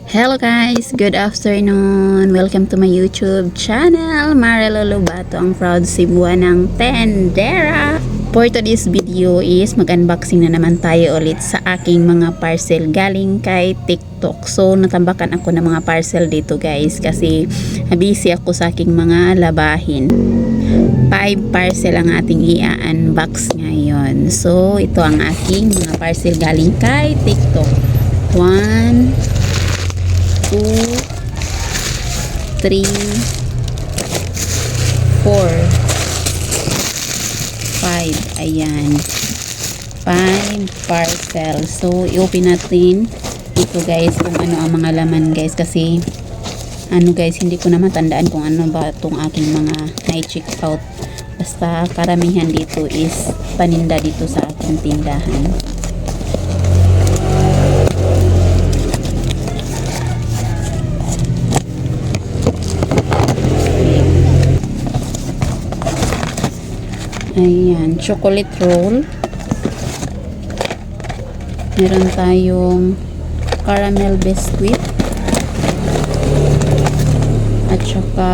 Hello guys, good afternoon. Welcome to my YouTube channel. Marelo Lobato, ang proud Cebuan ng Tendera. For today's video is mag-unboxing na naman tayo ulit sa aking mga parcel galing kay TikTok. So natambakan ako ng mga parcel dito guys kasi busy ako sa aking mga labahin. 5 parcel ang ating i-unbox ngayon. So ito ang aking mga parcel galing kay TikTok. 1 2 3 4 5. Ayan, 5 parcel. So i-open natin ito guys kung ano ang mga laman guys, kasi ano guys, hindi ko na matandaan kung ano ba itong aking mga na-check out. Basta karamihan dito is paninda dito sa aking tindahan. Ayan, chocolate roll. Meron tayong caramel biscuit. At saka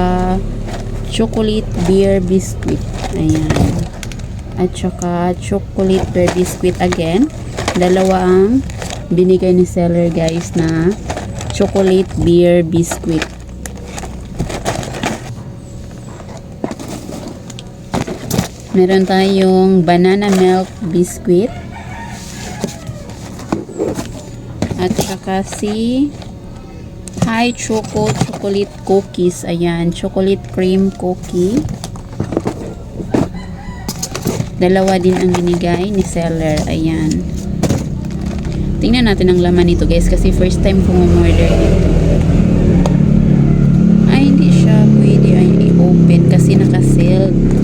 chocolate beer biscuit. Ayan. At saka chocolate beer biscuit again. Dalawa ang binigay ni seller guys na chocolate beer biscuit. Meron tayong banana milk biscuit. At saka si High Choco chocolate cookies. Ayan, chocolate cream cookie. Dalawa din ang binigay ni seller. Ayan. Tingnan natin ang laman nito guys, kasi first time kong umorder nito. Ay, hindi siya pwede i-open kasi naka-sealed.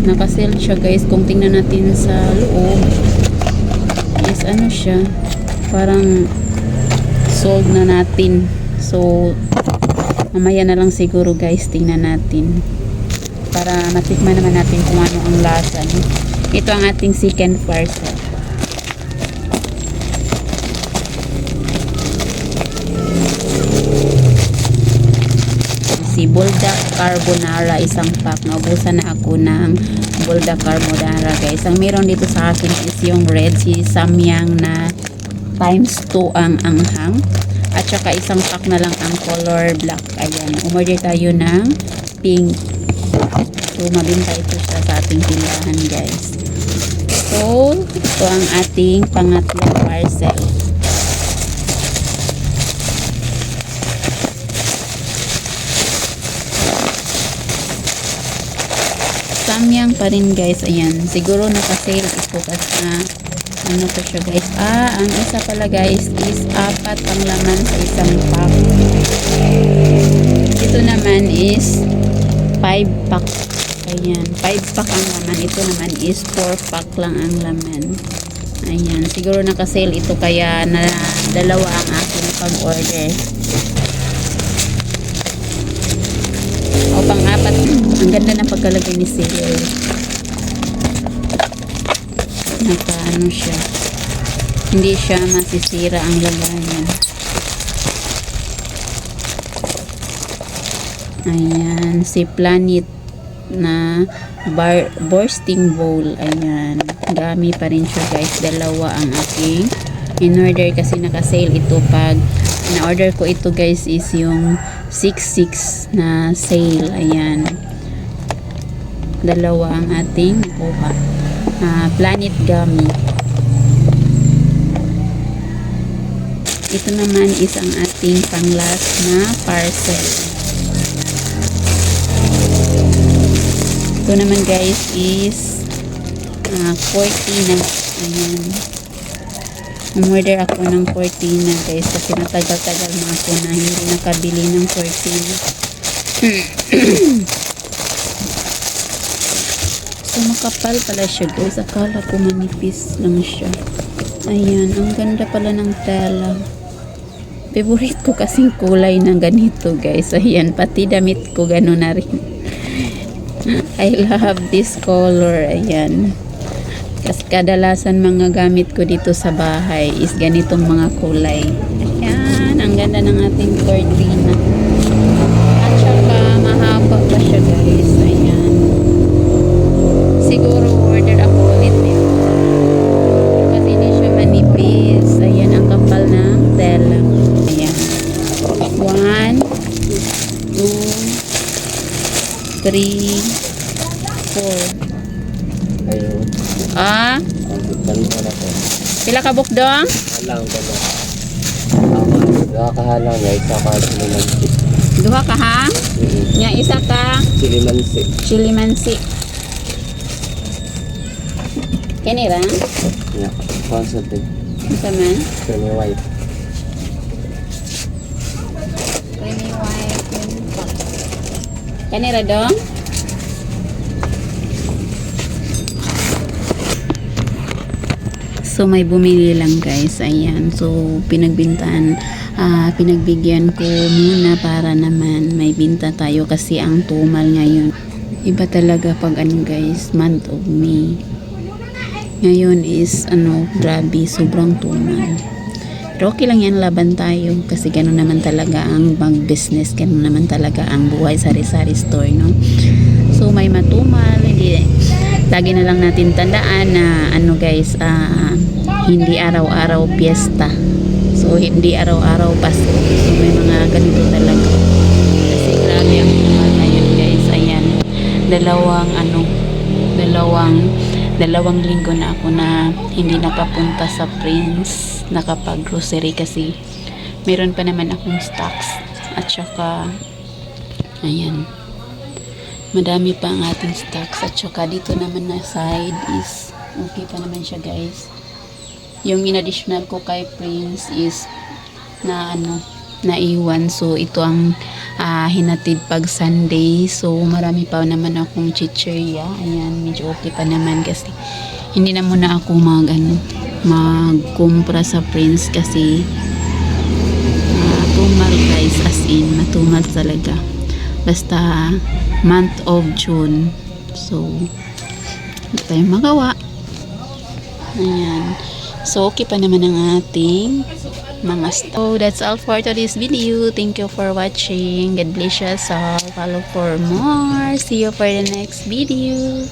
Naka-sealed siya guys. Kung tingnan natin sa loob is ano siya, parang sold na natin. So mamaya na lang siguro guys, tingnan natin para matikman naman natin kung ano ang lasa, no? Ito ang ating second parcel. Si buldak carbonara, isang pack. Naubusan na ako ng buldak carbonara guys. Ang meron dito sa akin is yung red, si samyang na times 2 ang anghang. At saka isang pack na lang ang color black. Ayan, umorder tayo ng pink. So mabinta ito siya sa ating tindahan guys. So ito ang ating pangatlong parcel. Samyang pa rin guys. Ayan, siguro naka-sale ito kasi ano to siya guys. Ang isa pala guys is 4 ang laman sa isang pack. Ito naman is 5 pack. Ayan, 5 pack ang laman. Ito naman is 4 pack lang ang laman. Ayan, siguro naka-sale ito kaya na dalawa ang aking pag-order. O pang-apat, ang ganda ng pagkalagay ni seller. Naka-ano siya, hindi siya masisira ang lagayan. Ayan, si Planet na bursting bowl. Ayan, dami pa rin siya guys. Dalawa ang aking in-order kasi naka-sale ito. Pag in-order ko ito guys is yung 6/6 na sale. Ayan, dalawa ang ating nakuha. Planet gummy. Ito naman is ang ating pang-last na parcel. Ito naman guys is cortina. Ayan, umorder ako ng cortina guys kasi matagal-tagal na ako na hindi nakabili ng cortina. So makapal pala siya guys. Akala ko manipis lang siya. Ayan, ang ganda pala ng tela. Favorite ko kasing kulay ng ganito guys. Ayan, pati damit ko gano'n na rin. I love this color. Ayan, kasi kadalasan mga gamit ko dito sa bahay is ganitong mga kulay. Ayan, ang Ang ganda ng ating cortina. At saka mahaba pa siya guys. Ayan. Siguro order ako ulit nito. Kasi hindi siya manipis. Ayan ang kapal ng tela. Ayan. 1, 2, 3, 4. Ayun. Ah, Ganito na po. pila ka bukdong? Halang ka na. Nakakahalang guys. Saka silimansi. Duha ka ha? Nya isa ka Silimansi. chili mansi. Kani ra? Yeah. Consulting. Isa man? Creamy white. Creamy white. Kani ra dong? So may bumili lang guys, ayan. So pinagbintaan, pinagbigyan ko muna para naman may binta tayo kasi ang tumal ngayon. Iba talaga pag ano guys, month of May. Ngayon is grabe, sobrang tumal. Pero okay lang yan, laban tayo kasi gano'n naman talaga ang mag-business, gano'n naman talaga ang buhay sari-sari store, no? So may matumal, hindi lagi na lang natin tandaan na guys, hindi araw-araw piyesta. So hindi araw-araw Pasko. So may mga ganito talaga. Kasi grabe ang tumal ngayon guys. Ayan. Dalawang linggo na ako na hindi nakapunta sa Prince, nakapag-grocery kasi meron pa naman akong stocks. At saka ayan, madami pa ang ating stocks. At saka dito naman na side is okay pa naman siya guys. Yung in-additional ko kay Prince is na naiwan. So ito ang hinatid pag Sunday. So marami pa naman akong chichirya. Ayan, medyo okay pa naman kasi hindi na muna ako magkumpra sa Prince kasi matumal guys, as in matumal talaga. Basta month of June. So hindi tayong magawa. Ayan. So okay pa naman ang ating mga stuff. So that's all for today's video. Thank you for watching. God bless us all. Follow for more. See you for the next video.